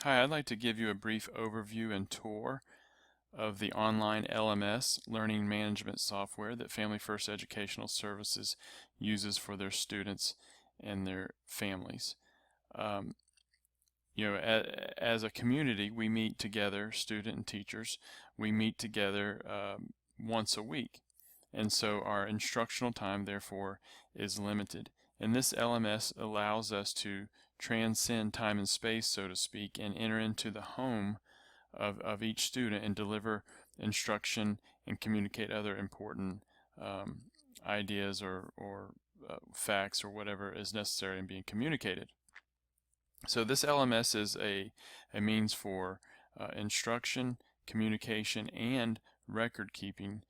Hi, I'd like to give you a brief overview and tour of the online LMS learning management software that Family First Educational Services uses for their students and their families. Um, as a community, we meet together, student and teachers, we meet together once a week. And so our instructional time, therefore, is limited. And this LMS allows us to transcend time and space, so to speak, and enter into the home of each student and deliver instruction and communicate other important ideas or facts or whatever is necessary in being communicated. So this LMS is a means for instruction, communication, and record keeping,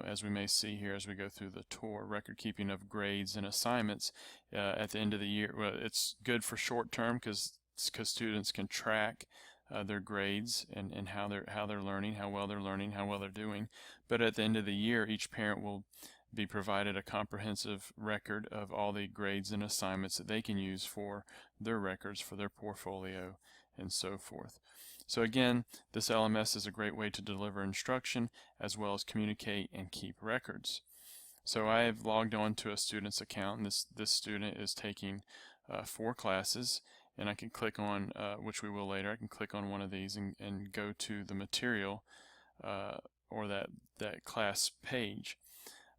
as we may see here as we go through the tour, record keeping of grades and assignments at the end of the year. Well, it's good for short term because students can track their grades and how they're learning, how well they're doing. But at the end of the year, each parent will be provided a comprehensive record of all the grades and assignments that they can use for their records, for their portfolio, and so forth. So again, this LMS is a great way to deliver instruction as well as communicate and keep records. So I have logged on to a student's account, and this student is taking 4 classes, and I can click on, which we will later, I can click on one of these and go to the material or that class page.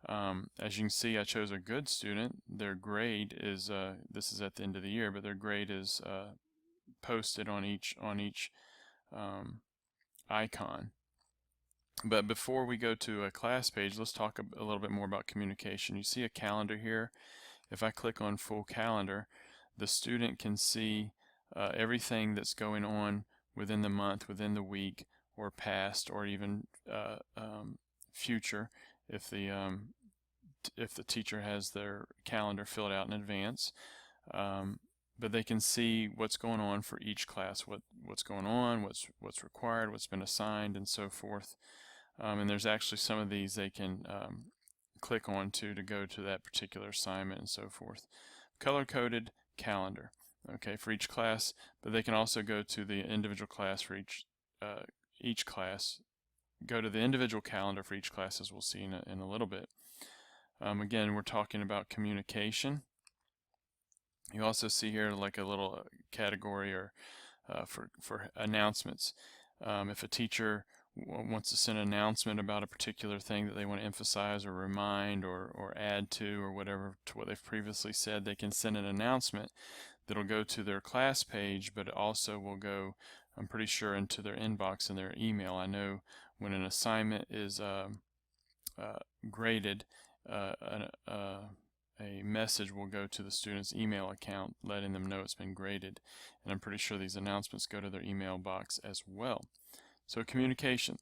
As you can see, I chose a good student. Their grade is, this is at the end of the year, but their grade is posted on each icon. But before we go to a class page, let's talk a little bit more about communication. You see a calendar here. If I click on full calendar, the student can see everything that's going on within the month, within the week, or past, or even future if the teacher has their calendar filled out in advance. But they can see what's going on for each class, what's going on, what's required, what's been assigned, and so forth. And there's actually some of these they can click on to go to that particular assignment and so forth. Color-coded calendar, okay, for each class, but they can also go to the individual class for each class. Go to the individual calendar for each class, as we'll see in a little bit. Again, we're talking about communication. You also see here like a little category or for announcements. If a teacher wants to send an announcement about a particular thing that they want to emphasize or remind or add to or whatever to what they've previously said, they can send an announcement that'll go to their class page, but it also will go, I'm pretty sure, into their inbox in their email. I know when an assignment is graded, a message will go to the student's email account letting them know it's been graded, and I'm pretty sure these announcements go to their email box as well. So communication,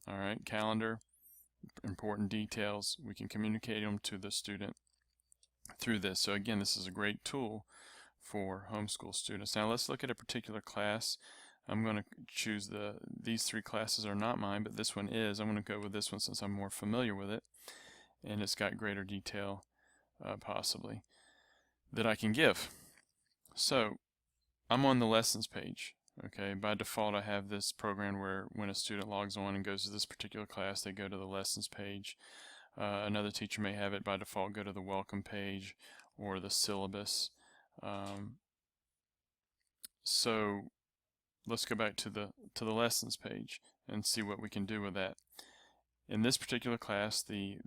all right, calendar, important details, we can communicate them to the student through this. So again, this is a great tool for homeschool students. Now let's look at a particular class. I'm going to choose these 3 classes are not mine, but this one is. I'm going to go with this one since I'm more familiar with it, and it's got greater detail possibly that I can give. So I'm on the lessons page. Okay, by default I have this program where when a student logs on and goes to this particular class, they go to the lessons page. Another teacher may have it by default go to the welcome page or the syllabus. So let's go back to the lessons page and see what we can do with that. In this particular class, the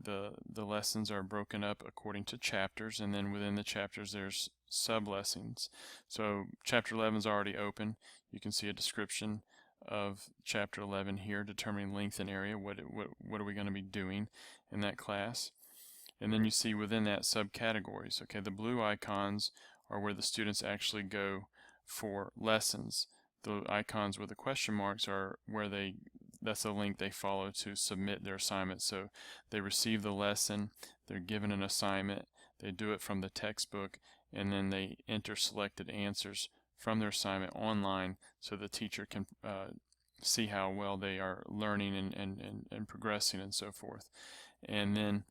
lessons are broken up according to chapters, and then within the chapters there's sub-lessons. So chapter 11 is already open. You can see a description of chapter 11 here, determining length and area. What are we going to be doing in that class? And then you see within that subcategories. Okay, the blue icons are where the students actually go for lessons. The icons with the question marks are where that's a link they follow to submit their assignment. So they receive the lesson, they're given an assignment, they do it from the textbook, and then they enter selected answers from their assignment online so the teacher can see how well they are learning and progressing and so forth. And then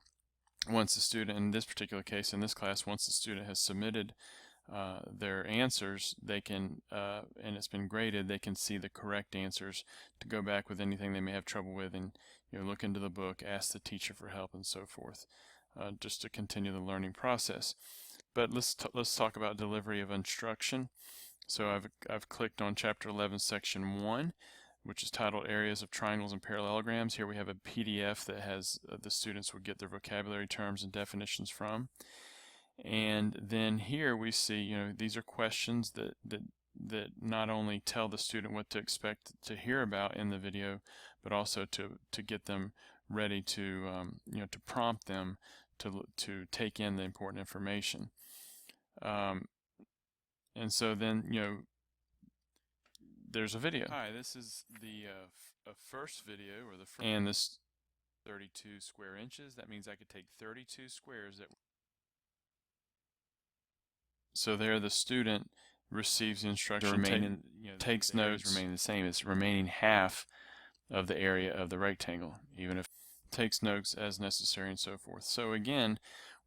once the student, in this particular case, in this class, once the student has submitted their answers, they can, and it's been graded, they can see the correct answers to go back with anything they may have trouble with, and look into the book, ask the teacher for help, and so forth, just to continue the learning process. But let's talk about delivery of instruction. So I've clicked on Chapter 11, Section 1, which is titled Areas of Triangles and Parallelograms. Here we have a PDF that has the students would get their vocabulary terms and definitions from. And then here we see, these are questions that not only tell the student what to expect to hear about in the video, but also to get them ready to, to prompt them to take in the important information. And so then, there's a video. Hi, this is the first video, or the first, and this 32 square inches. That means I could take 32 squares. So there, the student receives the instruction, takes notes, remain the same. It's remaining half of the area of the rectangle, even if takes notes as necessary and so forth. So again,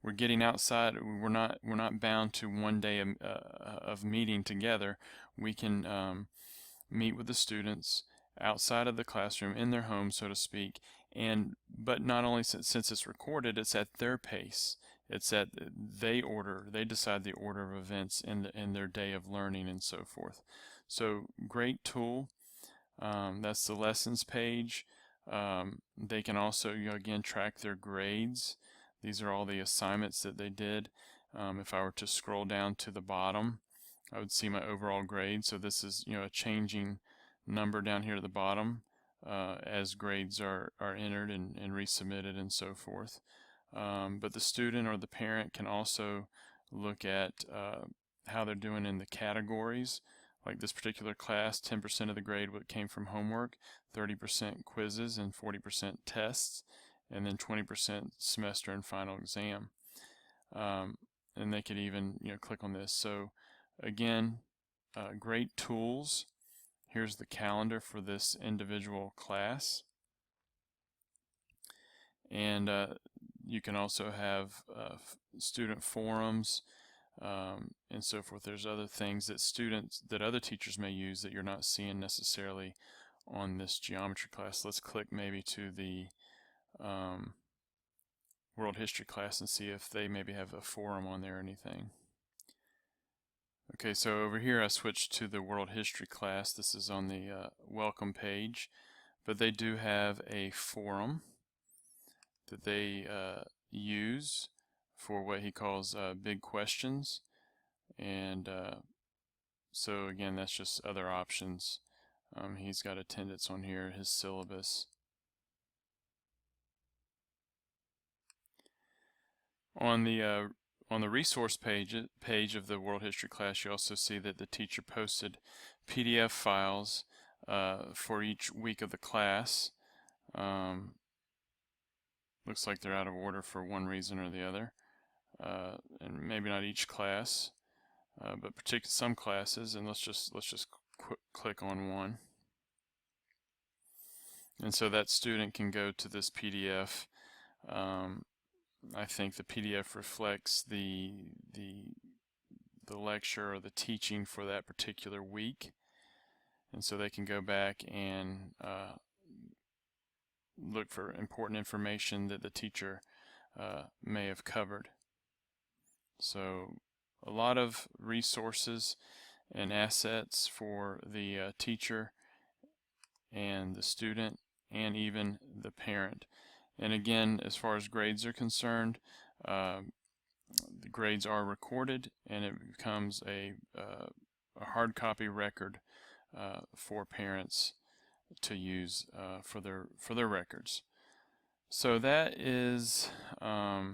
we're getting outside. We're not bound to one day of meeting together. We can meet with the students outside of the classroom, in their home, so to speak. But not only since it's recorded, it's at their pace. It's at they decide the order of events in their day of learning and so forth. So great tool. That's the lessons page. They can also again track their grades. These are all the assignments that they did. If I were to scroll down to the bottom, I would see my overall grade. So this is a changing number down here at the bottom as grades are entered and resubmitted and so forth. But the student or the parent can also look at how they're doing in the categories. Like this particular class, 10% of the grade came from homework, 30% quizzes, and 40% tests, and then 20% semester and final exam. And they could even click on this. So again, great tools. Here's the calendar for this individual class. And you can also have student forums and so forth. There's other things that other teachers may use that you're not seeing necessarily on this geometry class. Let's click maybe to the world history class and see if they maybe have a forum on there or anything. Okay, so over here I switched to the world history class. This is on the welcome page, but they do have a forum that they use for what he calls big questions. And so again, that's just other options. He's got attendance on here, his syllabus. On the resource page of the world history class, you also see that the teacher posted PDF files for each week of the class. Looks like they're out of order for one reason or the other, and maybe not each class, but particularly some classes. And let's just click on one, and so that student can go to this PDF. I think the PDF reflects the lecture or the teaching for that particular week, and so they can go back and look for important information that the teacher may have covered. So a lot of resources and assets for the teacher and the student and even the parent. And again, as far as grades are concerned, the grades are recorded, and it becomes a hard copy record for parents to use for their records. So that is, I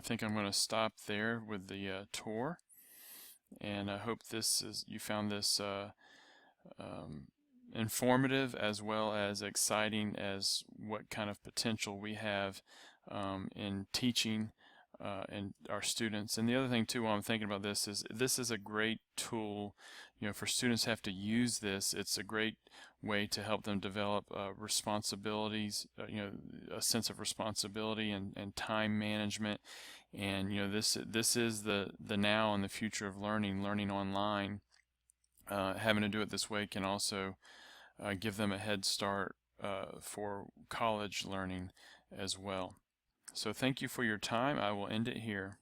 think I'm going to stop there with the tour, and I hope you found this informative as well as exciting as what kind of potential we have in teaching and our students. And the other thing too, while I'm thinking about this is a great tool. For students have to use this. It's a great way to help them develop responsibilities, a sense of responsibility and time management, And this is the now and the future of learning online. Having to do it this way can also give them a head start for college learning as well. So thank you for your time. I will end it here.